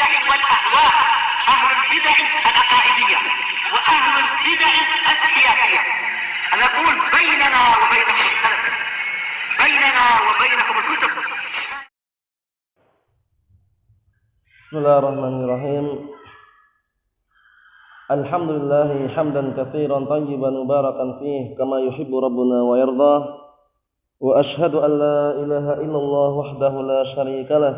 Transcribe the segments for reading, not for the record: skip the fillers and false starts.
البدع والأهواء، أهل البدع العقائدية وأهل البدع السياسية. نقول بيننا وبينكم السلف، بيننا وبينكم الكتب. Bismillahirrahmanirrahim. Alhamdulillah hamdan katsiran tayyiban mubarakan fih kama yuhibbu rabbuna wa yardah. Wa ashhadu an la ilaha illallah wahdahu la syarika lah.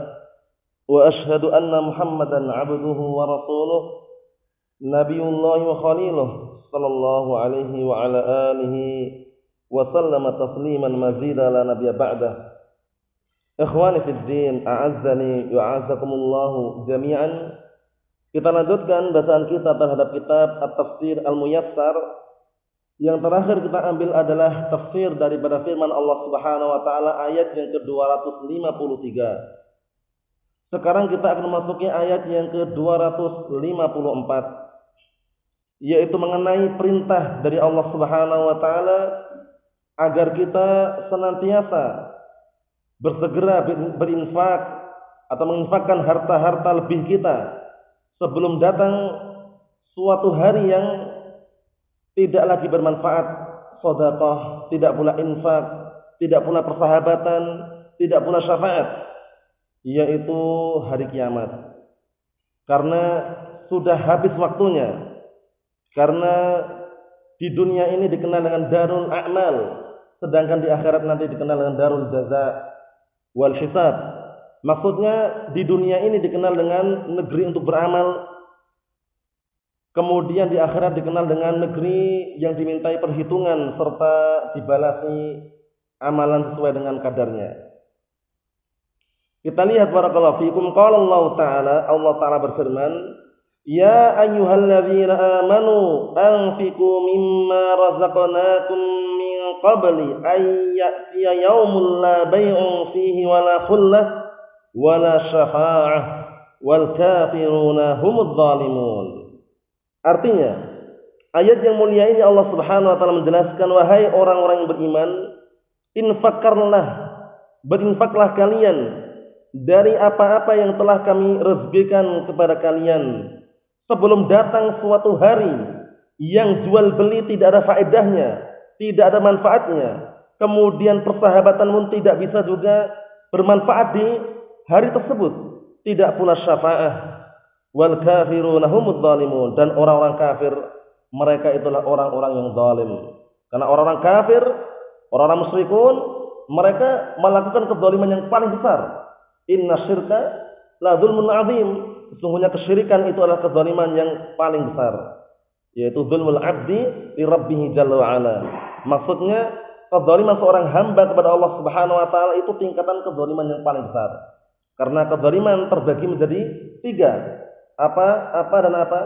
Wa ashhadu anna Muhammadan 'abduhu wa rasuluh, nabiyullah wa khaliluh, sallallahu alaihi wa ala alihi wa sallama tasliman mazida la nabiyya ba'dah. Ikhwani fid din, a'azzani wa a'azzakumullah jami'an. Kita lanjutkan bacaan kita terhadap kitab At-Tafsir Al-Muyassar. Yang terakhir kita ambil adalah tafsir daripada firman Allah Subhanahu wa taala ayat yang ke-253. Sekarang kita akan memasuki ayat yang ke-254, yaitu mengenai perintah dari Allah Subhanahu wa taala agar kita senantiasa bersegera berinfak atau menginfakkan harta-harta lebih kita sebelum datang suatu hari yang tidak lagi bermanfaat, sedekah, tidak pula infak, tidak pula persahabatan, tidak pula syafaat, yaitu hari kiamat. Karena sudah habis waktunya. Karena di dunia ini dikenal dengan darul a'mal, sedangkan di akhirat nanti dikenal dengan darul jaza wal hisab. Maksudnya di dunia ini dikenal dengan negeri untuk beramal, kemudian di akhirat dikenal dengan negeri yang dimintai perhitungan serta dibalasi amalan sesuai dengan kadarnya. Kita lihat barakallahu fikum, qala Allah Ta'ala berfirman, ya ayyuhalladzina amanu anfiqu mimma razaqnakum min qabli an ya'tiya yaumul la bay'un fihi wala khullah wala syafa'ah wal kafiruna humudz zalimun. Artinya, ayat yang mulia ini Allah Subhanahu wa taala menjelaskan, wahai orang-orang yang beriman, berinfaklah kalian dari apa-apa yang telah kami rezekikan kepada kalian sebelum datang suatu hari yang jual beli tidak ada faedahnya, tidak ada manfaatnya, kemudian persahabatan pun tidak bisa juga bermanfaat di hari tersebut, tidak pula syafaah. Wal kafiruna humudz zalimun, dan orang-orang kafir mereka itulah orang-orang yang zalim. Karena orang-orang kafir, orang-orang musyrikun, mereka melakukan kezaliman yang paling besar. Inna syirka la dzulmun 'adzim. Sesungguhnya kesyirikan itu adalah kezaliman yang paling besar, yaitu zulmul 'abdi li rabbih jalla wa ala. Maksudnya kezaliman seorang hamba kepada Allah Subhanahu wa taala itu tingkatan kezaliman yang paling besar. Karena kezaliman terbagi menjadi 3. Apa dan apa?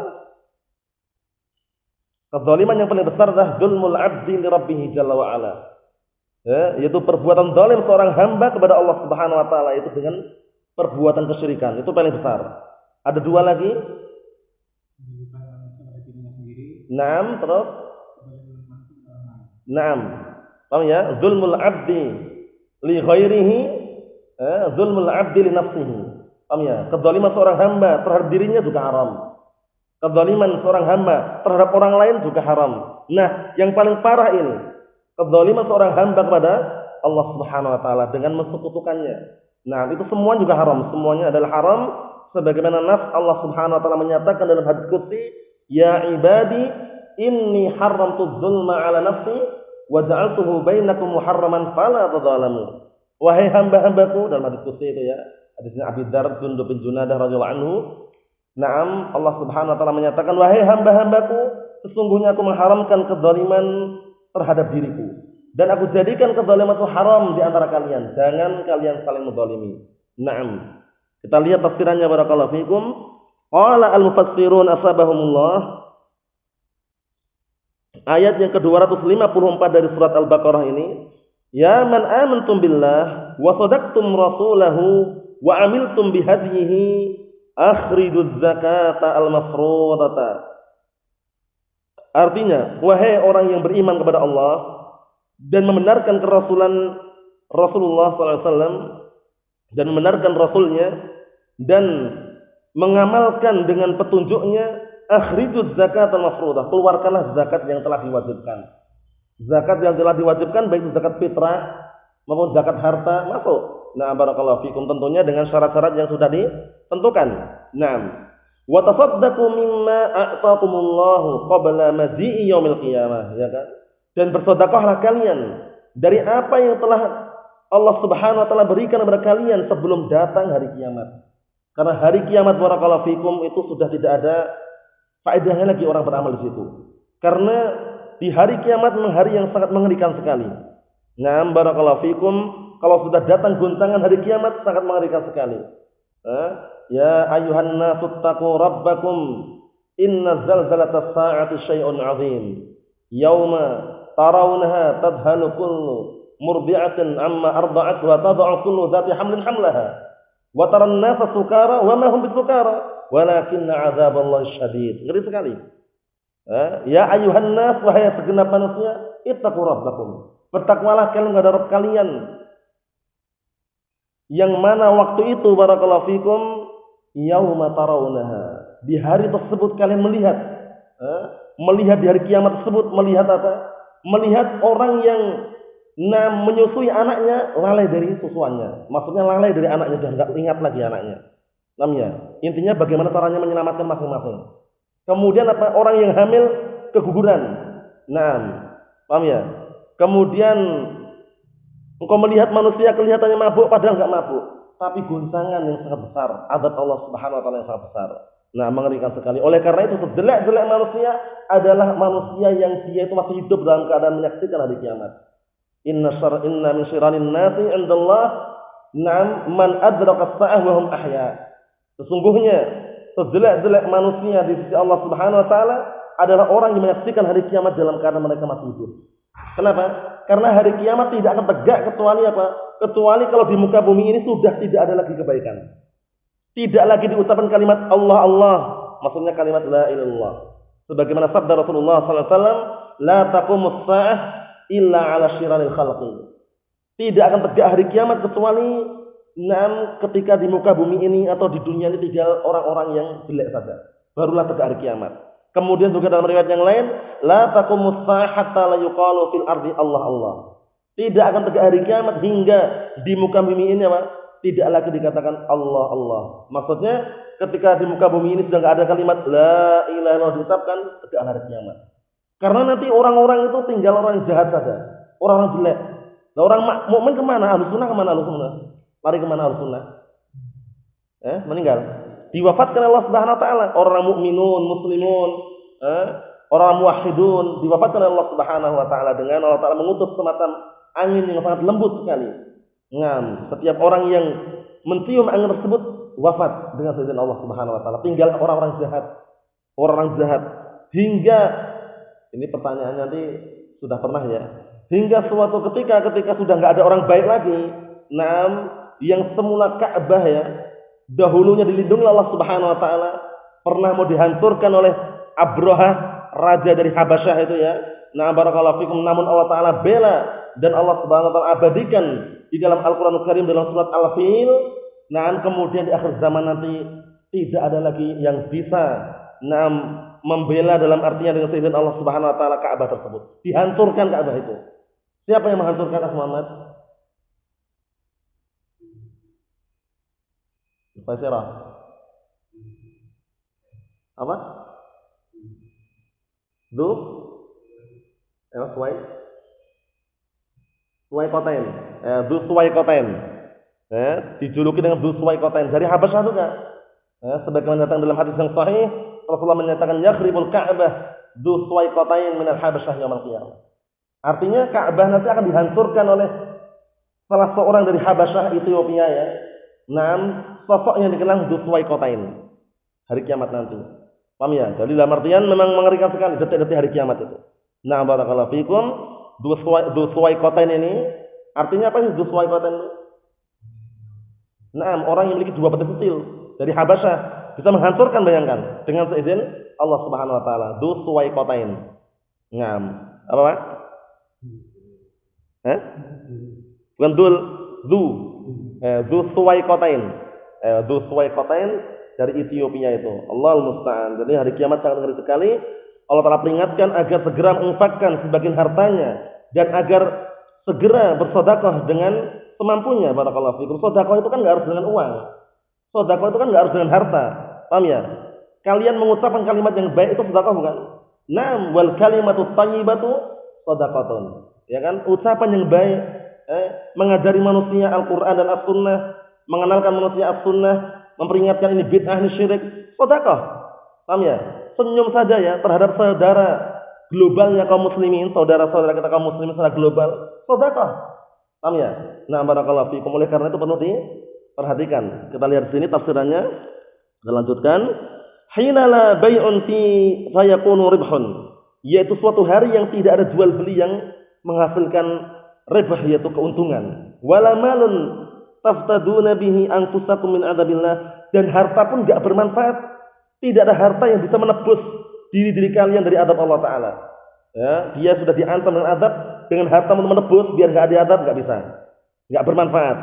Kezaliman yang paling besar adalah zulmul 'abdi li rabbih jalla wa ala. Yaitu perbuatan zalim seorang hamba kepada Allah Subhanahu wa taala itu dengan perbuatan kesyirikan, itu paling besar. Ada 2 lagi. Naam, terus. Naam. Paham ya? Zulmul 'abdi li ghairihi, zulmul 'abdi li nafsihi. Paham ya? Kezaliman seorang hamba terhadap dirinya juga haram. Kezaliman seorang hamba terhadap orang lain juga haram. Nah, yang paling parah ini, kezaliman seorang hamba kepada Allah Subhanahu wa taala dengan mensekutukannya. Nah, itu semua juga haram. Semuanya adalah haram, sebagaimana nas Allah Subhanahu wa taala menyatakan dalam hadits qudsi, ya ibadi inni haramtu dzulma 'ala nafsi wa ja'altuhu bainakum muharraman fala tadzalamu. Wahai hamba-hambaku, dalam hadits qudsi itu ya, hadisnya Abi Dzar Jundub bin Junadah radhiyallahu anhu. Naam, Allah Subhanahu wa taala menyatakan, wahai hamba-hambaku, sesungguhnya aku mengharamkan kezaliman terhadap diriku, dan aku jadikan kezaliman itu haram di antara kalian. Jangan kalian saling menzalimi. Naam. Kita lihat tafsirannya barakallahu fikum. Qala al-mufassirun asabahumullah. Ayat yang ke-254 dari surat Al-Baqarah ini, ya man amantum billah wa sadaqtum rasulahu wa amiltum bihadyihi akhrijuz zakata al-mafruḍata. Artinya, wahai orang yang beriman kepada Allah dan membenarkan kerasulan Rasulullah SAW dan membenarkan Rasulnya, dan mengamalkan dengan petunjuknya, akhrijuz zakatal mafruḍah, keluarkanlah zakat yang telah diwajibkan. Zakat yang telah diwajibkan baik itu zakat fitrah maupun zakat harta masuk. Nah, barakallahu fikum, tentunya dengan syarat-syarat yang sudah ditentukan. Naam. Wa tasaddaqu mimma a'taakumullahu qabla maji'i yaumil qiyamah, ya kan? Dan bersedekahlah kalian dari apa yang telah Allah Subhanahu wa taala berikan kepada kalian sebelum datang hari kiamat. Karena hari kiamat barakallahu fikum itu sudah tidak ada faedahnya lagi orang beramal di situ. Karena di hari kiamat memang hari yang sangat mengerikan sekali. Naam barakallahu fikum, kalau sudah datang goncangan hari kiamat sangat mengerikan sekali. Ya ayyuhan nasu taqu rabbakum inna zalzalatas sa'ati syai'un 'adzim. Yauma tarawunaha tadhalu kullu murdi'atin amma arda'at wa tad'u kullu dhati hamlin hamlaha. Wa taran nasa sukara wa ma hum bisukara walakinna 'adzaballahi syadid. Ngeri sekali. Ya ayuhan nas, wahai segenap manusia, ittaqu rabbakum. Bertakwalah kalian kepada Rabb kalian. Yang mana waktu itu barakallahu fikum yauma tarawunaha. Di hari tersebut kalian melihat melihat di hari kiamat tersebut, melihat apa? Melihat orang yang menyusui anaknya lalai dari susuannya. Maksudnya lalai dari anaknya, sudah enggak ingat lagi anaknya. Namanya. Intinya bagaimana caranya menyelamatkan masing-masing. Kemudian apa? Orang yang hamil keguguran. Paham ya? Kemudian engkau melihat manusia kelihatannya mabuk padahal enggak mabuk, tapi goncangan yang sangat besar, azab Allah Subhanahu wa taala yang sangat besar. Mengerikan sekali. Oleh karena itu sejelek-jelek manusia adalah manusia yang dia itu masih hidup dalam keadaan menyaksikan hari kiamat. Inna min syirarin nasi 'indallah man adraka as-sa'ah wa hum ahya. Sesungguhnya sejelek-jelek manusia di sisi Allah Subhanahu wa taala adalah orang yang menyaksikan hari kiamat dalam keadaan mereka masih hidup. Kenapa? Karena hari kiamat tidak akan tegak kecuali apa? Kecuali kalau di muka bumi ini sudah tidak ada lagi kebaikan. Tidak lagi diucapkan kalimat Allah Allah, maksudnya kalimat la ilaha illallah. Sebagaimana sabda Rasulullah sallallahu alaihi wasallam, la taqumus sa'ah illa 'ala syiraril khalqi. Tidak akan tegak hari kiamat kecuali ketika di muka bumi ini atau di dunia ini tinggal orang-orang yang jelek saja. Barulah tegak hari kiamat. Kemudian juga dalam riwayat yang lain, la taqumus sa'ah hatta la yuqalu fil ardi Allah Allah. Tidak akan tegak hari kiamat hingga di muka bumi ini apa? Tidak lagi dikatakan Allah Allah. Maksudnya ketika di muka bumi ini sudah tidak ada kalimat la ilaha illallah diucapkan, tegak hari kiamat. Karena nanti orang-orang itu tinggal orang yang jahat saja, orang-orang jelek. Nah, orang mukmin kemana? Ahlus sunnah kemana? Ahlus sunnah lari kemana? Ahlus sunnah meninggal, diwafatkan Allah Subhanahu wa taala. Orang mukminun, muslimun, orang muwahhidun diwafatkan Allah Subhanahu wa taala dengan Allah taala mengutus semacam angin yang sangat lembut sekali. Setiap orang yang mencium angin tersebut wafat dengan seizin Allah Subhanahu wa taala. Tinggal orang-orang jahat hingga ini pertanyaan nanti sudah pernah ya. Hingga suatu ketika sudah enggak ada orang baik lagi, yang semula Ka'bah ya, dahulunya dilindungi Allah Subhanahu wa taala, pernah mau dihancurkan oleh Abrahah, raja dari Habasyah itu ya. Barakallahu fikum, namun Allah taala bela dan Allah Subhanahu wa taala abadikan di dalam Al-Qur'anul Karim dalam surat Al-Fil. Kemudian di akhir zaman nanti tidak ada lagi yang bisa membela dalam artinya dengan seizin Allah Subhanahu wa taala Ka'bah tersebut. Dihancurkan Ka'bah itu. Siapa yang menghancurkan Muhammad? Faisirah. Apa? Suwaikotain. Suwaikotain. Dijuluki dengan Suwaikotain dari Habasyah juga. Sebagaimana datang dalam hadis yang sahih, Rasulullah menyatakan yakhribul Ka'bah Suwaikotain minal Habasyah yaumil qiyamah. Artinya Ka'bah nanti akan dihancurkan oleh salah seorang dari Habasyah Ethiopia ya. Sosok yang dikenal Suwaikotain hari kiamat nanti. Paham ya? Jadi dalam artian memang mengerikan sekali detik-detik hari kiamat itu. Barakallahu fikum. Suwaikotain ini artinya apa sih Suwaikotain itu? Orang yang memiliki dua betis kecil dari Habasyah bisa menghancurkan, bayangkan, dengan seizin Allah Subhanahu wa taala. Suwaikotain. Apa Pak? Bukan Suwaikotain. Suwaikotain dari Ethiopia itu. Allahul musta'an. Jadi hari kiamat sangat ngeri sekali. Allah Ta'ala peringatkan agar segera menginfakkan sebagian hartanya dan agar segera bersedekah dengan semampunya. Barakallahu fikum. Sedekah itu kan enggak harus dengan uang. Sedekah itu kan enggak harus dengan harta. Paham ya? Kalian mengucapkan kalimat yang baik itu sedekah bukan? Naam, wal kalimatu thayyibatu shadaqatun. Ya kan? Ucapan yang baik, mengajari manusia Al-Qur'an dan As-Sunnah, mengenalkan manusia As-Sunnah, memperingatkan ini bid'ah, ini syirik, sedekah. Paham ya? Senyum saja ya terhadap saudara globalnya kaum muslimin, saudara-saudara kita kaum muslimin secara global, sedekah. Paham ya? Nah, barakallahu fikum. Oleh karena itu perlu diperhatikan. Kita lihat di sini tafsirannya. Kita lanjutkan. Hina la bai'un fi fayakunu ribhun, yaitu suatu hari yang tidak ada jual beli yang menghasilkan ribah, yaitu keuntungan. Wala malun taftaduna bihi anfusakum min adzabillah, dan harta pun enggak bermanfaat. Tidak ada harta yang bisa menebus diri kalian dari azab Allah Ta'ala. Ya, dia sudah diancam dengan azab, dengan harta untuk menebus biar enggak diazab enggak bisa. Enggak bermanfaat.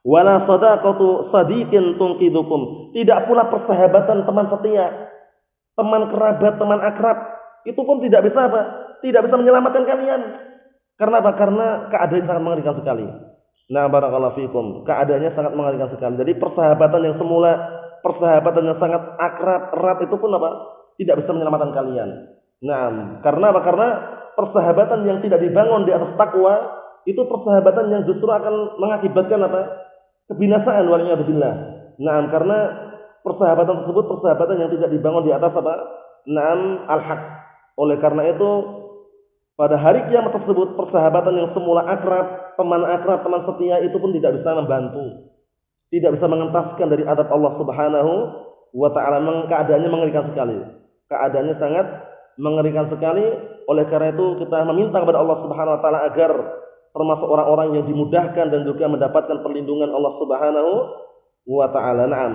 Wala sadaqatu sadiqin tunqidukum, tidak pula persahabatan teman setia, teman kerabat, teman akrab, itu pun tidak bisa apa? Tidak bisa menyelamatkan kalian. Karena apa? Karena keadaannya sangat mengerikan sekali. Nah, barakallahu fikum. Keadaannya sangat mengerikan sekali. Jadi persahabatan yang semula, persahabatan yang sangat akrab, erat itu pun apa? Tidak bisa menyelamatkan kalian. Nah, karena apa? Karena persahabatan yang tidak dibangun di atas takwa, itu persahabatan yang justru akan mengakibatkan apa? Kebinasaan, waliyadzubillah. Nah, karena persahabatan tersebut persahabatan yang tidak dibangun di atas apa? Naam al-haq. Oleh karena itu pada hari kiamat tersebut persahabatan yang semula akrab, teman setia itu pun tidak bisa membantu, tidak bisa mengentaskan dari azab Allah Subhanahu wa Ta'ala. Keadaannya mengerikan sekali. Keadaannya sangat mengerikan sekali. Oleh karena itu kita meminta kepada Allah Subhanahu wa Ta'ala agar termasuk orang-orang yang dimudahkan dan juga mendapatkan perlindungan Allah Subhanahu wa Ta'ala. Naam.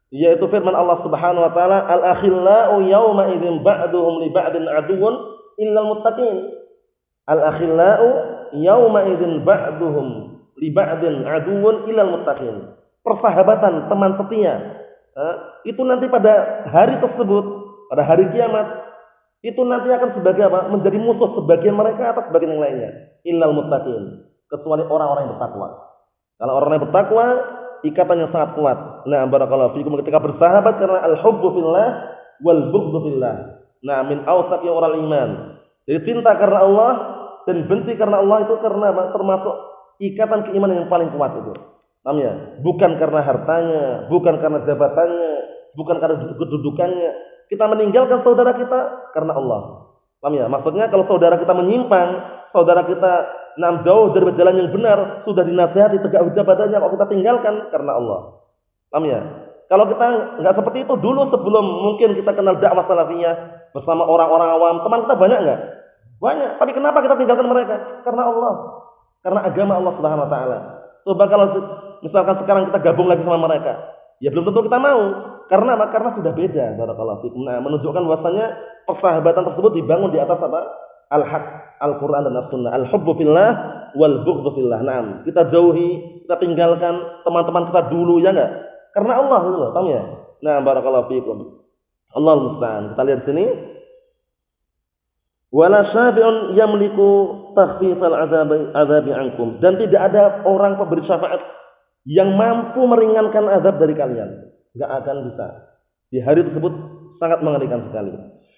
Yaitu firman Allah Subhanahu wa Ta'ala, al-akhillau yawma idzin ba'duhum li ba'din aduwwun illal muttaqin. Al-akhillau yawma idzin ba'duhum li ba'din aduwwun illal muttaqin. Persahabatan, teman setia, itu nanti pada hari tersebut, pada hari kiamat, itu nanti akan sebagai apa? Menjadi musuh sebagian mereka atas sebagian yang lainnya. Illal muttaqin, kecuali orang-orang yang bertakwa. Kalau orang yang bertakwa, ikatan yang sangat kuat. Nah, barakallahu fikum, ketika bersahabat karena al-hubbu fillah wal bughdu fillah. Nah, min awsaqi oral iman. Jadi cinta karena Allah dan benci karena Allah itu karena apa? Termasuk ikatan keimanan yang paling kuat itu. Paham ya? Bukan karena hartanya, bukan karena jabatannya, bukan karena kedudukannya. Kita meninggalkan saudara kita karena Allah. Paham ya? Maksudnya kalau saudara kita menyimpang, saudara kita jauh dari jalan yang benar, sudah dinasihati tegak hujah padanya, kok kita tinggalkan karena Allah. Paham ya? Kalau kita enggak seperti itu dulu sebelum mungkin kita kenal dakwah salafiyah bersama orang-orang awam, teman kita banyak enggak? Banyak. Tapi kenapa kita tinggalkan mereka? Karena Allah. Karena agama Allah Subhanahu wa Ta'ala. Coba kalau misalkan sekarang kita gabung lagi sama mereka, ya belum tentu kita mau. Karena apa? Karena sudah beda. Barakallahu fikum. Nah, menunjukkan bahwasanya persahabatan tersebut dibangun di atas apa? Al-haq, Al-Qur'an dan As-Sunnah. Al-hubbu fillah wal bughdu fillah. Naam. Kita jauhi, kita tinggalkan teman-teman kita dulu, ya enggak? Karena Allah itu loh, paham ya? Nah, barakallahu fikum. Allahul musta'an. Kita lihat sini. Wala syafi'un yamliku takhfifal azabi ankum, dan tidak ada orang pemberi syafaat yang mampu meringankan azab dari kalian. Enggak akan bisa. Di hari tersebut sangat mengerikan sekali.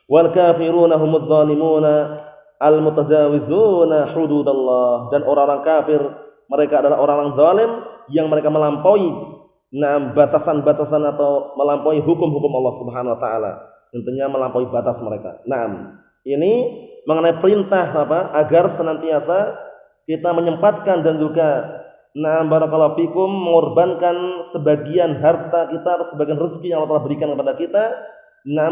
Wal kafiruna humudz zalimuna al mutajawizuna hududallah, dan orang-orang kafir mereka adalah orang-orang zalim yang mereka melampaui batasan-batasan atau melampaui hukum-hukum Allah Subhanahu wa Ta'ala. Tentunya melampaui batas mereka. Ini mengenai perintah agar senantiasa kita menyempatkan dan juga barakallahu fikum mengorbankan sebagian harta kita atau sebagian rezeki yang Allah telah berikan kepada kita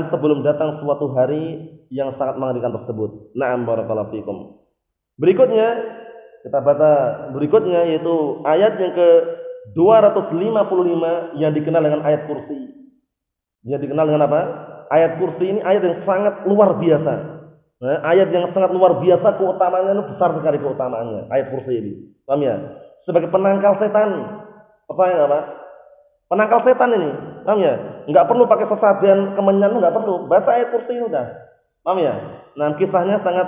sebelum datang suatu hari yang sangat mengerikan tersebut. Barakallahu fikum. Berikutnya kita baca yaitu ayat yang ke 255 yang dikenal dengan ayat kursi. Yang dikenal dengan apa? Ayat kursi ini ayat yang sangat luar biasa. Ayat yang sangat luar biasa, keutamaannya besar sekali keutamaannya. Ayat kursi ini. Paham ya? Sebagai penangkal setan. Apa? Penangkal setan ini. Paham ya? Enggak perlu pakai sesajen kemenyan, enggak perlu. Baca ayat kursi udah. Paham ya? Nah, kisahnya sangat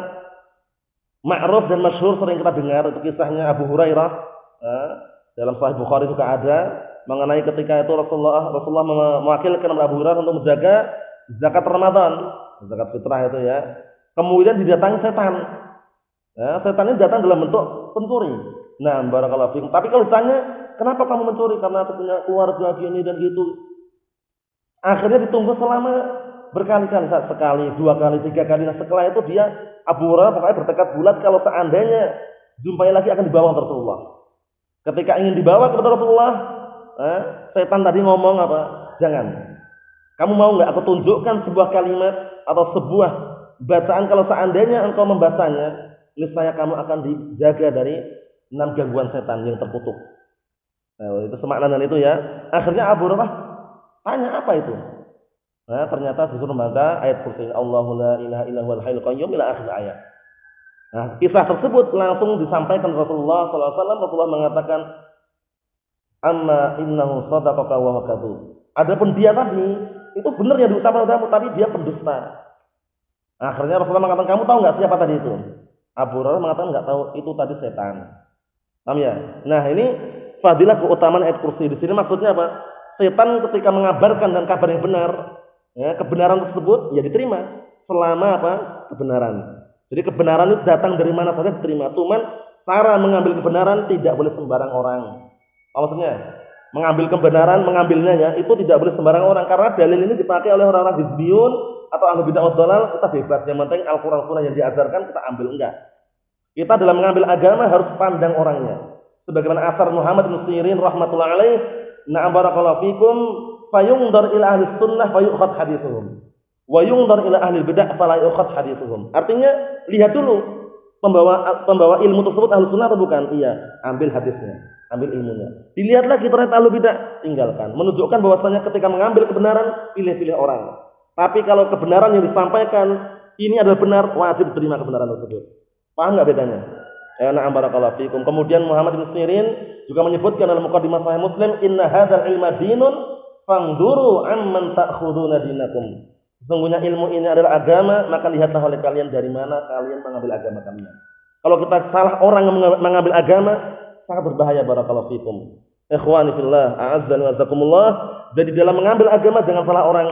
ma'ruf dan masyhur, sering kita dengar, itu kisahnya Abu Hurairah. Dalam Sahih Bukhari juga ada mengenai ketika itu Rasulullah mewakilkan Abu Hurairah untuk menjaga zakat Ramadan, zakat fitrah itu ya. Kemudian didatangi setan. Nah, setan ini datang dalam bentuk pencuri. Nah, barakallahu fikum. Tapi kalau ditanya, kenapa kamu mencuri? Karena aku punya keluarga gini dan gitu. Akhirnya ditunggu selama berkali-kali, sekali, 2 kali, 3 kali. Nah, setelah itu dia Abu Hurairah pokoknya bertekad bulat kalau seandainya jumpai lagi akan dibawa ke Rasulullah. Ketika ingin dibawa kepada Rasulullah, setan tadi ngomong apa? Jangan. Kamu mau nggak aku tunjukkan sebuah kalimat atau sebuah bacaan kalau seandainya engkau membacanya, niscaya kamu akan dijaga dari 6 gangguan setan yang terkutuk. Nah, itu semakna dengan itu ya. Akhirnya Abu Hurairah tanya apa itu? Nah, ternyata disuruh membaca ayat kursi Allahu la ilaha illa huwal hayyul qayyum ila akhir ayat. Nah, kisah tersebut langsung disampaikan Rasulullah SAW. Rasulullah mengatakan, amma innahu sadaqaka wa wakadu. Adapun dia tadi itu benar yang diucapkan olehmu, tapi dia pendusta. Akhirnya Rasulullah mengatakan, kamu tahu nggak siapa tadi itu? Abu Hurairah mengatakan nggak tahu, itu tadi setan. Paham ya? Nah, ini fadilah keutamaan ayat kursi. Di sini maksudnya apa? Setan ketika mengabarkan dan kabar yang benar, ya, kebenaran tersebut ya diterima selama apa? Kebenaran. Jadi kebenaran itu datang dari mana saja diterima. Cuman cara mengambil kebenaran tidak boleh sembarang orang. Maksudnya mengambil kebenaran, mengambilnya ya itu tidak boleh sembarang orang, karena dalil ini dipakai oleh orang-orang hizbiyun atau ahli bid'ah wad dhalal. Kita bebas, yang penting Al-Qur'an sunnah yang diajarkan kita ambil. Enggak. Kita dalam mengambil agama harus pandang orangnya. Sebagaimana asar Muhammad bin Sirin rahmatullah alaih, na'am barakallahu fikum, fayungdar ila ahli sunnah fayukhad hadithuhum. Wa yungdar ila ahli bid'ah fala yukhad hadithuhum. Artinya, lihat dulu pembawa ilmu tersebut ahli sunnah atau bukan? Iya, ambil hadisnya, ambil ilmunya. Dilihat lagi ternyata ahli bid'ah, tinggalkan. Menunjukkan bahwasanya ketika mengambil kebenaran, pilih-pilih orang. Tapi kalau kebenaran yang disampaikan ini adalah benar, wajib diterima kebenaran tersebut. Paham enggak bedanya? Ya, na'am barakallahu fikum. Kemudian Muhammad bin Sirin juga menyebutkan dalam Muqaddimah Sahih Muslim, inna hadzal ilma dinun fangduru amman ta'khuduna dinakum. Sesungguhnya ilmu ini adalah agama, maka lihatlah oleh kalian dari mana kalian mengambil agama kalian. Kalau kita salah orang yang mengambil agama, sangat berbahaya barakallahu fikum. Ikhwani fillah, a'azzani wa jazakumullah. Jadi dalam mengambil agama jangan salah orang.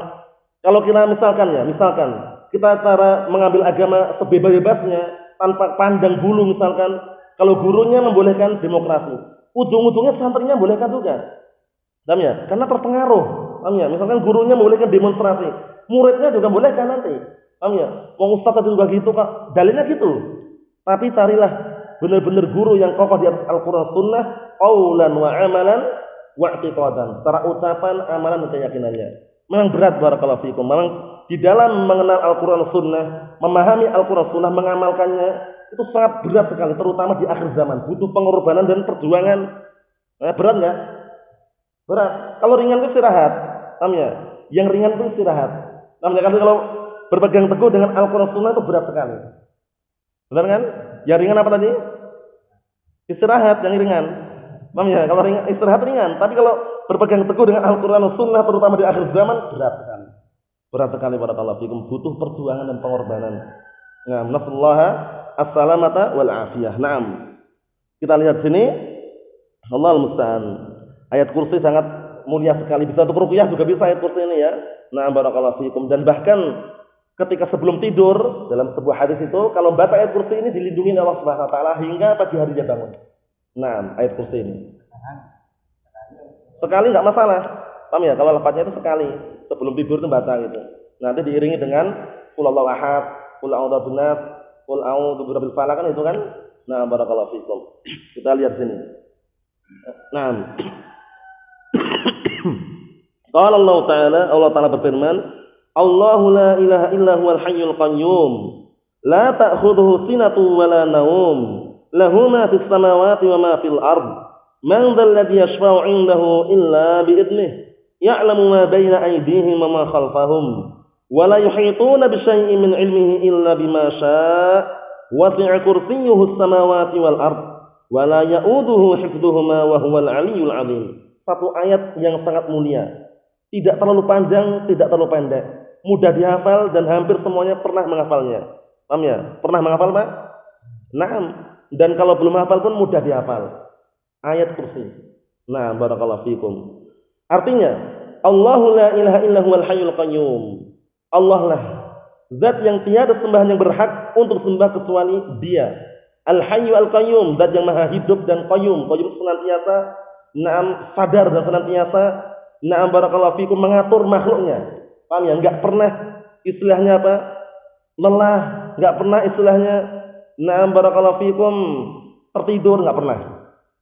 Kalau kita misalkan kita cara mengambil agama sebebas-bebasnya tanpa pandang bulu, misalkan kalau gurunya membolehkan demokrasi, ujung-ujungnya santrinya bolehkan juga. Paham ya? Karena terpengaruh. Paham ya? Misalkan gurunya membolehkan demonstrasi, muridnya juga bolehkan nanti. Paham ya? Wong ustaz tadi juga gitu kok. Dalilnya gitu. Tapi carilah benar-benar guru yang kokoh di atas Al-Qur'an Sunnah, qaulan wa amalan wa i'tiqadan. Secara ucapan, amalan dan keyakinannya. Memang berat barakallahu fikum. Memang di dalam mengenal Al-Qur'an Sunnah, memahami Al-Qur'an Sunnah, mengamalkannya itu sangat berat sekali, terutama di akhir zaman. Butuh pengorbanan dan perjuangan. Berat enggak? Berat. Kalau ringan itu istirahat. Paham ya? Yang ringan itu istirahat. Namanya kalau berpegang teguh dengan Al-Qur'an Sunnah itu berat sekali. Benar kan? Yang ringan apa tadi? Istirahat yang ringan. Paham ya? Kalau ringan, istirahat ringan. Tapi kalau berpegang teguh dengan Al-Qur'an Sunnah terutama di akhir zaman berat sekali. Berat sekali barakallahu fikum. Butuh perjuangan dan pengorbanan. Nah, nasallaha as-salamata wal afiyah. Naam. Kita lihat sini. Allahul musta'an. Ayat kursi sangat mulia sekali. Bisa untuk ruqyah juga bisa ayat kursi ini ya. Nah, barakallahu fikum. Dan bahkan ketika sebelum tidur dalam sebuah hadis itu, kalau baca ayat kursi ini dilindungi oleh Allah Subhanahu wa taala hingga pagi hari dia bangun. Nah, ayat kursi ini. Sekali enggak masalah. Paham ya? Kalau lafaznya itu sekali sebelum tidur itu baca gitu. Nanti diiringi dengan qul huwallahu ahad, qul a'udzu binnas, qul a'udzu birabbil falaq kan itu kan. Nah, barakallahu fikum. Kita lihat sini. Nah, qala Allah Ta'ala berfirman, Allahu la ilaha illa huwal hayyul qayyum, la ta'khudhuhu sinatun wa la naum, lahu ma fis samawati wa ma fil ard, man dzal ladzi yashfa'u 'indahu illa bi idnih, ya'lamu ma baina aydihim wa ma khalfahum, wa la yuhituna bi syai'in min 'ilmihi illa bima syaa', wasi'a kursiyyuhu as-samawati wal ard, wa la ya'uduhu hifdhuhuma wa huwal 'aliyyul 'azim. Satu ayat yang sangat mulia Tidak terlalu panjang, tidak terlalu pendek. Mudah dihafal dan hampir semuanya pernah menghafalnya. Paham ya? Pernah menghafal, Pak? Naam. Dan kalau belum hafal pun mudah dihafal. Ayat kursi. Nah, barakallahu fikum. Artinya, Allahu la ilaha illa huwal hayyul qayyum. Allah lah zat yang tiada sembahan yang berhak untuk sembah kecuali Dia. Al-Hayyu Al-Qayyum, zat yang maha hidup dan qayyum. Qayyum senantiasa sadar dan senantiasa barakallahu fikum mengatur makhluknya. Paham ya? Enggak pernah istilahnya apa? Lelah, enggak pernah istilahnya barakallahu fikum tertidur, enggak pernah.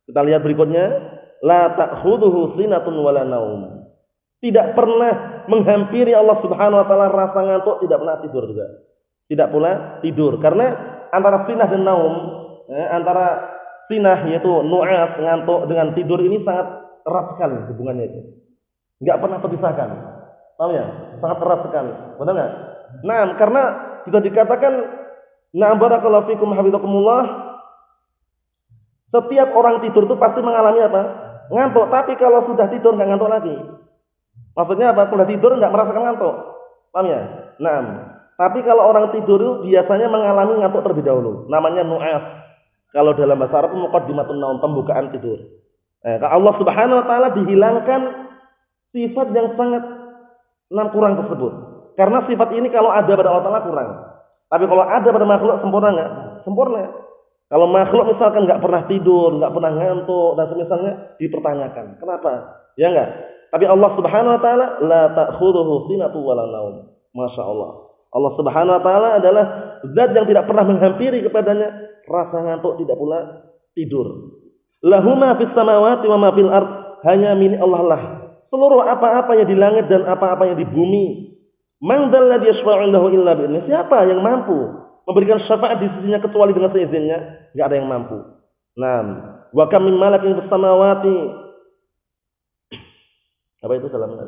Kita lihat berikutnya, la ta'khudhuhu sinatun wala naum. Tidak pernah menghampiri Allah Subhanahu wa taala rasa ngantuk, tidak pernah tidur juga. Tidak pula tidur karena antara sinah dan naum, antara sinah yaitu nu'as ngantuk dengan tidur ini sangat erat sekali hubungannya itu. Enggak pernah terpisahkan. Tahu ya? Sangat erat sekali. Benar enggak? Nah, karena sudah dikatakan barakallahu fikum hafizakumullah, setiap orang tidur itu pasti mengalami apa? Ngantuk, tapi kalau sudah tidur enggak ngantuk lagi. Maksudnya apa? Sudah tidur enggak merasakan ngantuk. Paham ya? Nah, tapi kalau orang tidur itu biasanya mengalami ngantuk terlebih dahulu. Namanya nu'as. Kalau dalam bahasa Arab muqaddimatun naum, pembukaan tidur. Allah Subhanahu wa taala dihilangkan sifat yang sangat kurang tersebut. Karena sifat ini kalau ada pada Allah taala kurang. Tapi kalau ada pada makhluk sempurna enggak? Sempurna. Kalau makhluk misalkan enggak pernah tidur, enggak pernah ngantuk dan semisalnya dipertanyakan. Kenapa? Ya enggak? Tapi Allah Subhanahu wa taala la ta'khudhuhu sinatun wala naum. Masya Allah. Allah Subhanahu wa taala adalah zat yang tidak pernah menghampiri kepadanya rasa ngantuk, tidak pula tidur. Lahu ma fis samawati wa ma fil ard, hanya milik Allah lah seluruh apa-apa yang di langit dan apa-apa yang di bumi. Man dzal ladzi yashfa'u 'indahu illa bi idzni. Siapa yang mampu memberikan syafaat di sisinya kecuali dengan seizinnya? Enggak ada yang mampu. Naam. Wa kam min malakin fis samawati. Apa itu dalam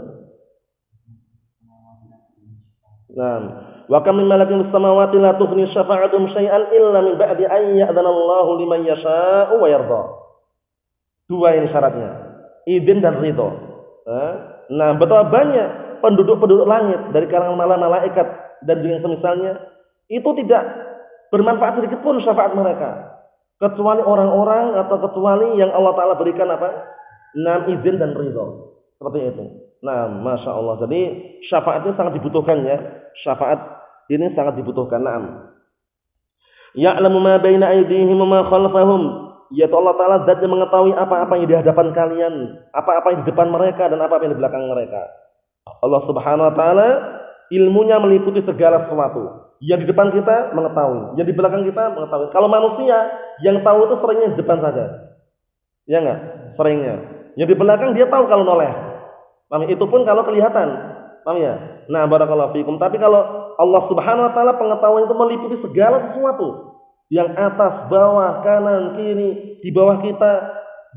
Naam. Wa kam min malakin fis samawati la tughni syafa'atuhum syai'an illa min ba'di an ya'dzana Allahu liman yasha'u wa yarda. Dua ini syaratnya, izin dan ridho. Nah, betapa banyak penduduk-penduduk langit dari kalangan malaikat dan yang semisalnya itu tidak bermanfaat sedikit pun syafaat mereka kecuali orang-orang atau kecuali yang Allah Taala berikan apa? Izin dan ridho. Seperti itu. Nah, masya Allah. Jadi syafaat ini sangat dibutuhkan ya. Syafaat ini sangat dibutuhkan. Naam. Ya'lamu ma baina aydihim wa ma khalfahum. Yaitu Allah Ta'ala zat yang mengetahui apa-apa yang di hadapan kalian, apa-apa yang di depan mereka dan apa-apa yang di belakang mereka. Allah Subhanahu wa taala ilmunya meliputi segala sesuatu. Yang di depan kita mengetahui, yang di belakang kita mengetahui. Kalau manusia yang tahu itu seringnya di depan saja. Ya enggak? Seringnya. Yang di belakang dia tahu kalau noleh. Paham? Itu pun kalau kelihatan. Paham ya? Nah, barakallahu fikum. Tapi kalau Allah Subhanahu wa taala pengetahuan itu meliputi segala sesuatu. Yang atas, bawah, kanan, kiri, di bawah kita,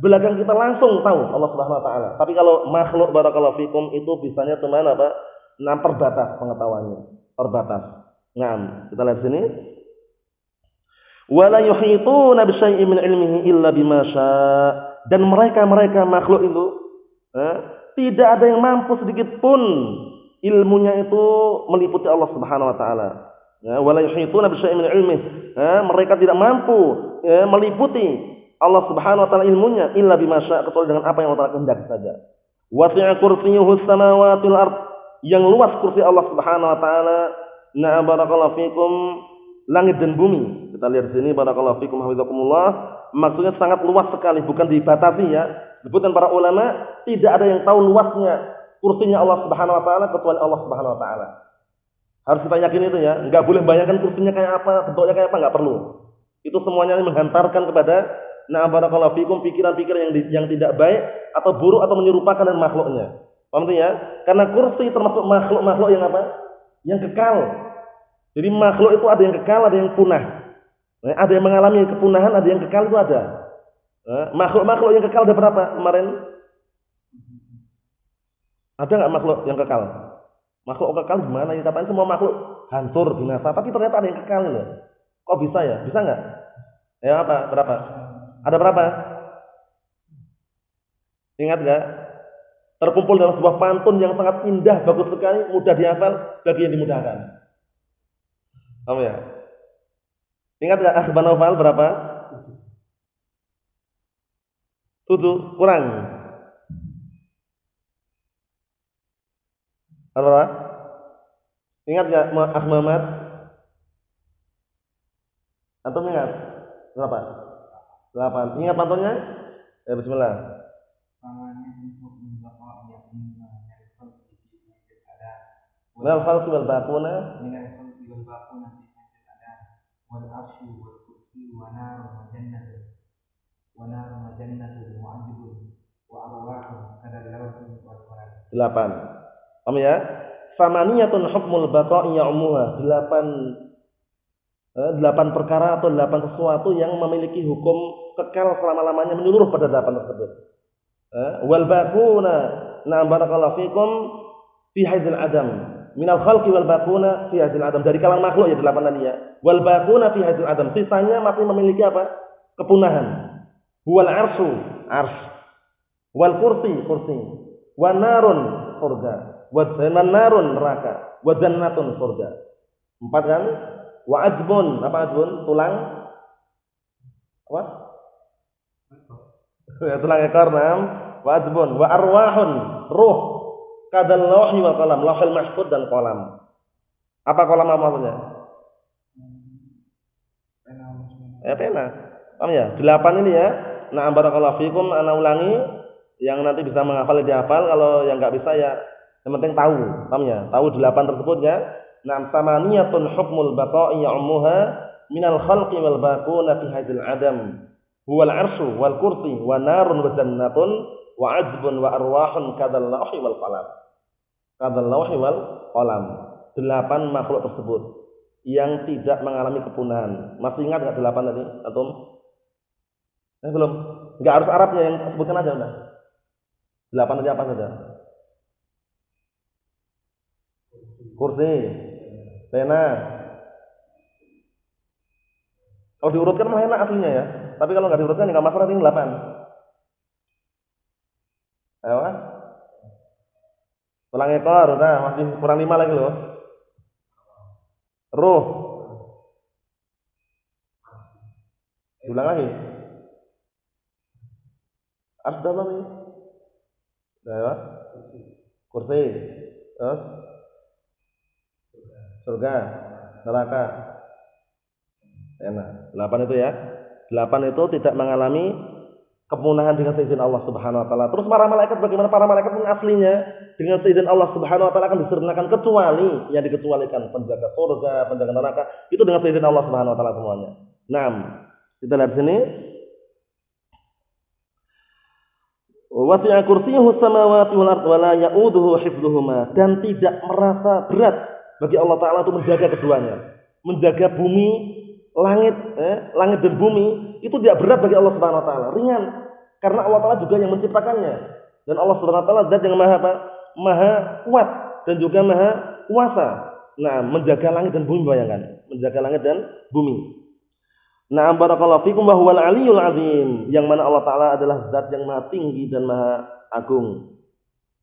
belakang kita langsung tahu Allah Subhanahu wa taala. Tapi kalau makhluk barakallahu fikum itu bisanya cuman apa? Terbatas pengetahuannya, terbatas. Nah, kita lihat sini. Wala yuhituna bi syai'in min ilmihi illa bima syaa. Dan mereka makhluk itu tidak ada yang mampu sedikit pun ilmunya itu meliputi Allah Subhanahu wa taala. Wala yuhituna bi syai'in min ilmihi. Mereka tidak mampu meliputi Allah Subhanahu wa taala ilmunya illa bima syaa, kecuali dengan apa yang Allah Taala kehendaki saja. Wasi'a kursiyyuhu samawati wal ard, yang luas kursi Allah Subhanahu wa taala. Na barakallahu fikum, langit dan bumi. Kita lihat di sini barakallahu fikum hafizakumullah, maksudnya sangat luas sekali, bukan dibatasi ya. Sebutan para ulama, tidak ada yang tahu luasnya kursinya Allah Subhanahu wa taala kecuali Allah Subhanahu wa taala. Harus kita yakin itu ya. Enggak boleh bayangkan kursinya kayak apa, bentuknya kayak apa, enggak perlu. Itu semuanya menghantarkan kepada barakallahu fikum pikiran-pikiran yang tidak baik atau buruk atau menyerupakan dengan makhluknya. Paham ya? Karena kursi termasuk makhluk-makhluk yang apa? Yang kekal. Jadi makhluk itu ada yang kekal, ada yang punah. Ada yang mengalami kepunahan, ada yang kekal, itu ada. Makhluk-makhluk yang kekal ada berapa kemarin? Ada enggak makhluk yang kekal? Makhluk kekal gimana? Yang katanya semua makhluk hancur, binasa. Tapi ternyata ada yang kekal loh. Kok bisa ya? Bisa enggak? Ya apa? Berapa? Ada berapa? Ingat enggak? terkumpul dalam sebuah pantun yang sangat indah, bagus sekali, mudah dihafal bagi yang dimudahkan. Paham ya? Ingat enggak akhbar Naufal berapa? 7 kurang. Berapa? Ingat enggak Akh Muhammad? Atau ingat? Berapa? 8. Ingat pantunnya? Ya bismillah. Minal khalqi wal baquna wal arsyu wal kursi wa narun wa jannatun wa ajrun wa arwahun kadallawatun wal qalam. 8. Paham ya? Samaniyatun hukmul baqa'i ya'muha. 8 perkara atau 8 sesuatu yang memiliki hukum kekal selama-lamanya menyeluruh pada 8 tersebut. Wal baquna na'am barakallahu fikum fi hadzal adam. Minal khalqi wal baquna fi hadzal adam. Dari kalangan makhluk ya 8 tadi ya. Wal baquna fi hadzal adam. Sisanya masih memiliki apa? Kepunahan. Huwal arsyu, arsy. Wal kursi, kursi. Wan narun, surga. Wa narun, neraka. Wa jannatun, surga. 4 kan? Wa ajbun, apa ajbun? Tulang. Apa? Ya, tulang ekor, nam. Wa ajbun, wa arwahun, ruh. Kadal lawhi wal qalam, lauhul mahfuz dan qalam. Apa qalam apa maksudnya? Pena. Paham ya? 8 ini ya. Nah, barakallahu fikum, ana ulangi yang nanti bisa menghafal dihafal, kalau yang enggak bisa ya yang penting tahu. Paham ya? Tahu 8 tersebut ya. Nah, samaniyatun hukmul baqa'i ya'muha minal khalqi wal baquna fi hadzal adam. Huwal arsyu wal kursi wa narun wa jannatun wa ajbun wa arwahun kadal lawhi wal qalam. Kadal lawhi wal qalam. 8 makhluk tersebut yang tidak mengalami kepunahan. Masih ingat enggak 8 tadi? Antum? Belum. Enggak harus Arabnya, yang sebutkan aja udah. 8 aja apa saja? Kursi, pena. Kalau diurutkan mah enak aslinya ya. Tapi kalau enggak diurutkan enggak masalah, ini 8. Ayo. Tulang ekor, udah masih kurang 5 lagi loh. Ruh. Ulang lagi. Arsy apa nih? Ayo. Kursi. Terus surga, neraka. Enak. 8 itu ya. 8 itu tidak mengalami kepunahan dengan seizin Allah Subhanahu wa taala. Terus para malaikat, bagaimana para malaikat pun aslinya dengan seizin Allah Subhanahu wa taala akan disempurnakan, kecuali yang dikecualikan penjaga surga, penjaga neraka, itu dengan seizin Allah Subhanahu wa taala semuanya. 6. Kita lihat sini. Wasi'a kursiyyuhu samawati wal ardh wa la ya'uduhu hifdhuhuma. Dan tidak merasa berat bagi Allah taala untuk menjaga keduanya. Menjaga bumi, langit dan bumi itu tidak berat bagi Allah Subhanahu wa taala, ringan. Karena Allah taala juga yang menciptakannya. Dan Allah Subhanahu wa taala zat yang maha kuat dan juga maha kuasa. Nah, menjaga langit dan bumi, bayangkan, menjaga langit dan bumi. Nah, barakallahu fikum wa huwal aliyul azim, yang mana Allah taala adalah zat yang maha tinggi dan maha agung.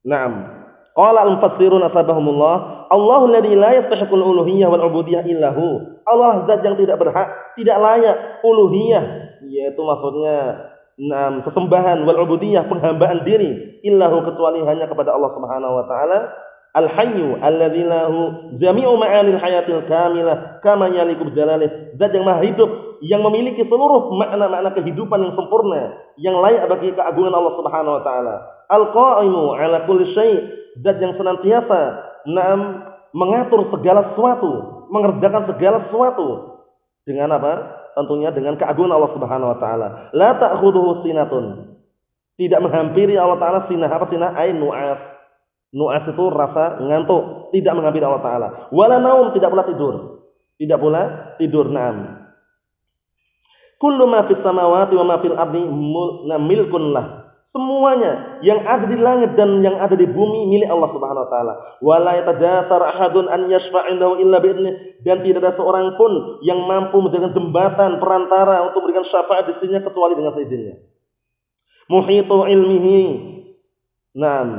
Naam. Qala al-mufassirun asbahumullah, Allahu alladzi la yastahiqul uluhiyyah wal ubudiyyah illa hu. Allah zat yang tidak berhak, tidak layak uluhiyah, yaitu maksudnya sesembahan, wal ubudiyyah, penghambaan diri, illa hu, kecuali hanya kepada Allah Subhanahu wa taala. Al-hayyu alladzi lahu jami'u ma'anil hayatil kamilah kama yaliqu bijalalih. Zat yang maha hidup, yang memiliki seluruh makna-makna kehidupan yang sempurna, yang layak bagi keagungan Allah Subhanahu wa taala. Al-qa'imu 'ala kulli syai', zat yang senantiasa mengatur segala sesuatu, mengerjakan segala sesuatu dengan apa? Tentunya dengan keagungan Allah Subhanahu wa taala. La ta'khudhuhu sinatun. Tidak menghampiri Allah taala sinah. Apa sinah? Ai nu'as. Nu'as itu rasa ngantuk, tidak menghampiri Allah taala. Wala naum, tidak pula tidur. Tidak pula tidur. Naam. Kullu ma fis samawati wa ma fil ardi milkun lah. Semuanya yang ada di langit dan yang ada di bumi milik Allah Subhanahu wa taala. Wala yatajasar ahadun an yashfa'indahu illa bi'idnih, dan tidak ada seorang pun yang mampu menjadikan jembatan perantara untuk memberikan syafaat di sisinya kecuali dengan seizinnya. Muhitu ilmihi. Naam.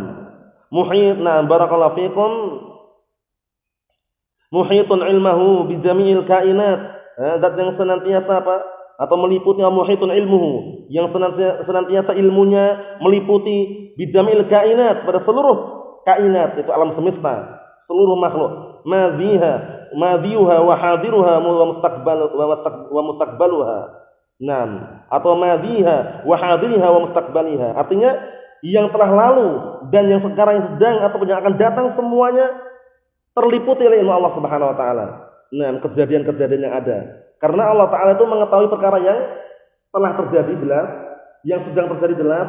muhit, nah barakallahu fikum, muhitun ilmuhu bi jami'il kainat. Zat yang senantiasa apa? Atau meliputi muhitun ilmuhu, yang senantiasa ilmunya meliputi bi jami'il kainat, pada seluruh kainat, itu alam semesta, seluruh makhluk. Madhiha wa hadiruha wa mustaqbaluha. Naam, atau madhiha wa hadiriha wa mustaqbaliha. Artinya yang telah lalu dan yang sekarang yang sedang ataupun yang akan datang semuanya terliputi oleh ilmu Allah Subhanahu wa taala. Nah, kejadian-kejadian yang ada. Karena Allah taala itu mengetahui perkara yang telah terjadi jelas, yang sedang terjadi jelas,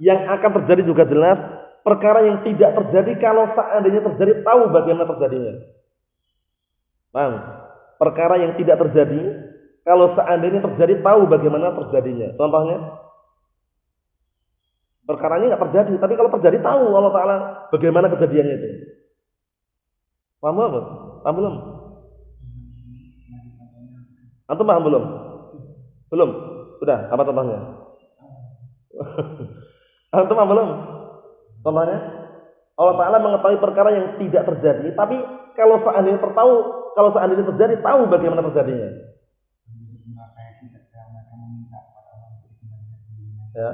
yang akan terjadi juga jelas, perkara yang tidak terjadi kalau seandainya terjadi tahu bagaimana terjadinya. Paham? Perkara yang tidak terjadi kalau seandainya terjadi tahu bagaimana terjadinya. Contohnya, perkaranya nggak terjadi, tapi kalau terjadi tahu Allah taala bagaimana kejadiannya itu. Paham belum? Paham belum? Antum paham belum? Belum? Sudah, apa contohnya? Antum paham belum? Contohnya, Allah taala mengetahui perkara yang tidak terjadi, tapi kalau seandainya terjadi tahu bagaimana terjadinya. Ya.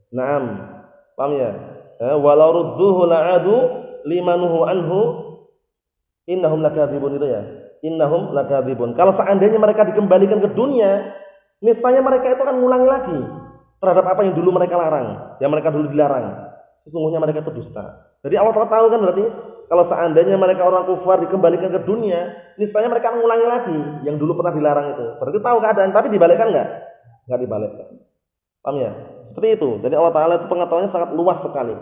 Naam, paham ya? Walau rudduhu la'adu limanuhu anhu innahum lakadzibun, itu ya. Innahum lakadzibun. Kalau seandainya mereka dikembalikan ke dunia, niscaya mereka itu akan ngulangi lagi terhadap apa yang dulu mereka larang, yang mereka dulu dilarang. Sesungguhnya mereka itu dusta. Jadi Allah tahu kan, berarti kalau seandainya mereka orang kufar dikembalikan ke dunia, niscaya mereka akan ngulangi lagi yang dulu pernah dilarang itu. Berarti tahu keadaan, tapi dibalikkan enggak? Enggak dibalikkan. Paham ya? Seperti itu. Jadi Allah taala itu pengetahuannya sangat luas sekali.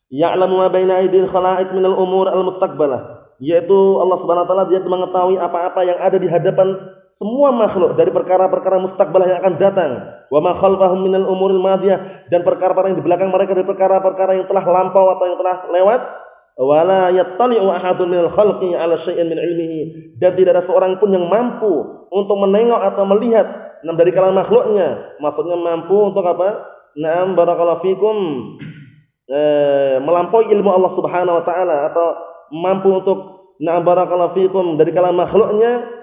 Ya'lamu ma baina aydil khalaiq minal umur al-mustaqbalah. Yaitu Allah Subhanahu wa taala dia mengetahui apa-apa yang ada di hadapan semua makhluk dari perkara-perkara mustaqbalah yang akan datang. Wa ma khalfahum minal umuril madiyah, dan perkara-perkara yang di belakang mereka dari perkara-perkara yang telah lampau atau yang telah lewat. Wala yattali'u ahadun minal khalqi 'ala syai'in min ilmihi, dan tidak ada seorang pun yang mampu untuk menengok atau melihat dari kalangan makhluknya. Maksudnya mampu untuk apa? Na'am barakallahu fikum, melampaui ilmu Allah Subhanahu wa taala, atau mampu untuk na'am barakallahu fikum dari kalangan makhluknya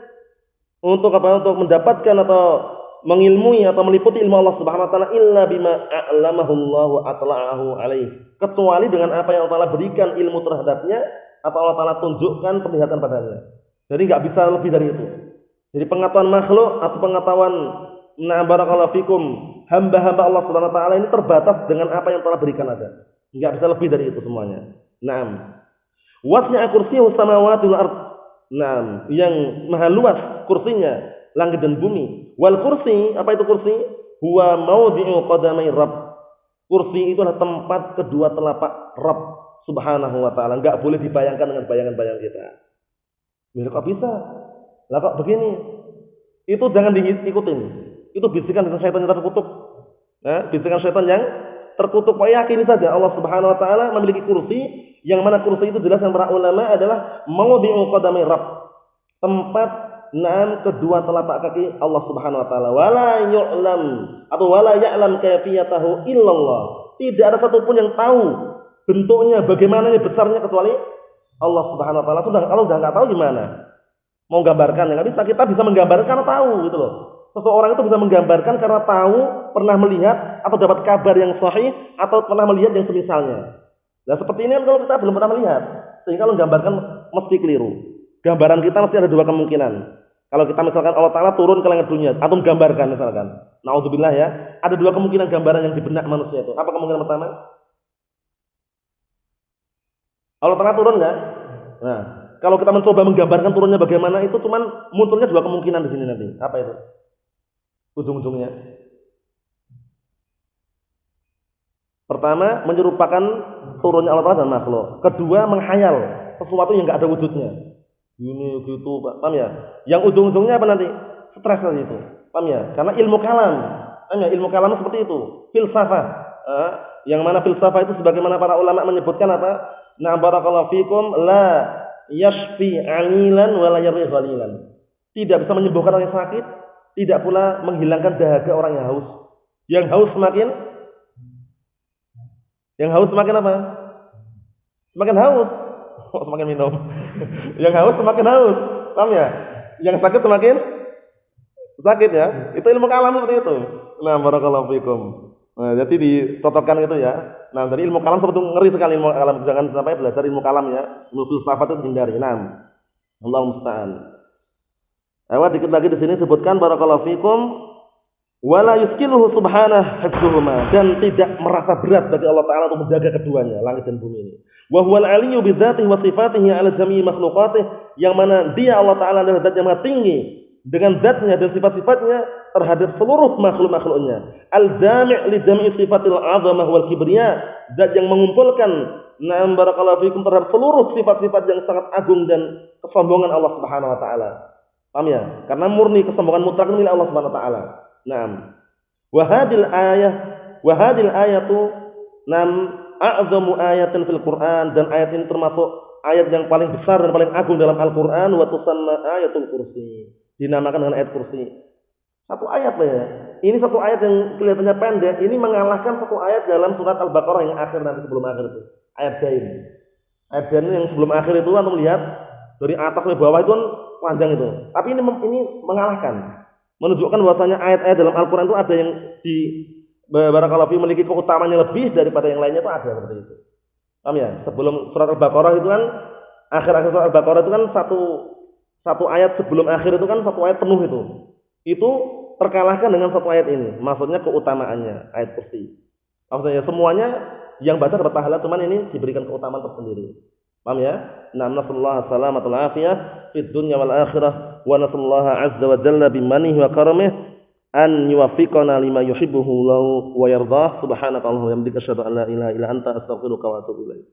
untuk apa? Untuk mendapatkan atau mengilmui atau meliputi ilmu Allah Subhanahu wa taala illa bima a'lamahu Allah wa atla'ahu alaih, kecuali dengan apa yang Allah taala berikan ilmu terhadapnya atau Allah taala tunjukkan penglihatan padanya. Jadi enggak bisa lebih dari itu. Jadi pengetahuan makhluk atau pengetahuan na'am barakallahu fikum hamba-hamba Allah Subhanahu wa taala ini terbatas dengan apa yang telah berikan aja. Enggak bisa lebih dari itu semuanya. Naam. Wasi'a kursiyuhu samawati wal ard. Naam, yang maha luas kursinya langit dan bumi. Wal kursi, apa itu kursi? Huwa maudhi'u qadamai Rabb. Kursi itu adalah tempat kedua telapak Rabb Subhanahu wa taala. Enggak boleh dibayangkan dengan bayangan-bayangan kita. Mirip kok bisa? Lah kok begini? Itu jangan diikutin. Itu bisikan dari syaitan yang terkutuk. Bisikan syaitan yang terkutuk. Kok yakini saja Allah Subhanahu wa taala memiliki kursi, yang mana kursi itu jelaskan para ulama adalah maudhi'u qadamai Rabb. Tempat kedua telapak kaki Allah Subhanahu wa taala. Wala yu'lam atau wala ya'lam kayfiyatahu illallah. Tidak ada satupun yang tahu bentuknya, bagaimana besarnya kecuali Allah Subhanahu wa taala. Kalau sudah enggak tahu gimana? Mau gambarkan enggak bisa. Kita bisa menggambarkan karena tahu gitu loh. Seseorang itu bisa menggambarkan karena tahu, pernah melihat atau dapat kabar yang sahih atau pernah melihat yang semisalnya. Nah, seperti ini kan kalau kita belum pernah melihat, sehingga kalau menggambarkan mesti keliru. Gambaran kita mesti ada dua kemungkinan. Kalau kita misalkan Allah Ta'ala turun ke langit dunia atau menggambarkan misalkan, naudzubillah ya, ada dua kemungkinan gambaran yang di benak manusia itu. Apa kemungkinan pertama? Allah Ta'ala turun enggak? Nah, kalau kita mencoba menggambarkan turunnya bagaimana, itu cuman munculnya dua kemungkinan di sini nanti. Apa itu? Ujung-ujungnya. Pertama, menyerupakan turunnya Allah Ta'ala dan makhluk. Kedua, menghayal sesuatu yang enggak ada wujudnya. Ini gitu, paham ya? Yang ujung-ujungnya apa nanti? Stres tadi itu, paham ya? Karena ilmu kalam, paham ya? Ilmu kalam seperti itu, filsafah. Yang mana filsafah itu sebagaimana para ulama menyebutkan apa? Nah, barakallahu fikum, la yashfi 'alilan wa la yarri ghalilan. Tidak bisa menyembuhkan orang yang sakit, tidak pula menghilangkan dahaga orang yang haus. Yang haus semakin apa? Semakin haus. Oh, semakin minum. Yang haus semakin haus. Paham ya? Yang sakit semakin sakit ya. Itu ilmu kalam seperti itu. Nah, barakallahu fikum. Nah, jadi dicocokkan gitu ya. Nah, dari ilmu kalam seperti ngeri sekali ilmu kalam. Jangan sampai belajar ilmu kalam ya. Ilmu filsafat itu hindari. Nah, Allahu musta'an. Dikit lagi di sini sebutkan barakallahu fikum wala yuskiluhu subhanahu hifdzuhuma, dan tidak merasa berat bagi Allah Taala untuk menjaga keduanya, langit dan bumi ini. Wa huwal aliyyu bi dzatihi wa sifatihi 'ala jami'i makhluqatihi, yang mana Dia Allah Taala adalah zat yang maha tinggi dengan zatnya dan sifat-sifatnya terhadap seluruh makhluk-makhluknya. Al-jami' li jami'i sifatil 'azamah wal kibriya, zat yang mengumpulkan na'am barakallahu fikum terhadap seluruh sifat-sifat yang sangat agung dan kesombongan Allah Subhanahu wa taala. Paham ya? Karena murni kesombongan mutlak milik Allah Subhanahu wa taala. Naam. Wa hadil ayatu a'zamu ayatin fil Qur'an, dan ayat ini termasuk ayat yang paling besar dan paling agung dalam Al-Qur'an, wa tusamma ayatul kursi. Dinamakan dengan ayat kursi. Satu ayat ya. Ini satu ayat yang kelihatannya pendek, ini mengalahkan satu ayat dalam surat Al-Baqarah yang akhir nanti sebelum akhir itu. Ayat Dain. Ayat Dain yang sebelum akhir itu antum lihat dari atas ke bawah itu kan panjang itu. Tapi ini mengalahkan. Menunjukkan bahwasanya ayat-ayat dalam Al-Quran itu ada yang di barakallahu fi memiliki keutamaannya lebih daripada yang lainnya, itu ada seperti itu. Paham ya? Sebelum surat Al-Baqarah itu kan akhir-akhir surat Al-Baqarah itu kan satu ayat sebelum akhir itu kan satu ayat penuh itu. Itu terkalahkan dengan satu ayat ini. Maksudnya keutamaannya ayat kursi. Maksudnya semuanya yang baca dapat pahala, cuman ini diberikan keutamaan tersendiri. Paham ya? Nasallahu salamatul afiyah fid dunya wal akhirah, wa nasallahu azza wa jalla bimanihi wa karamih an yuwaffiqana lima yuhibbuhu wa yardah. Subhanakallahumma wa bihamdika asyhadu an la ilaha illa anta astaghfiruka wa atubu ilaik.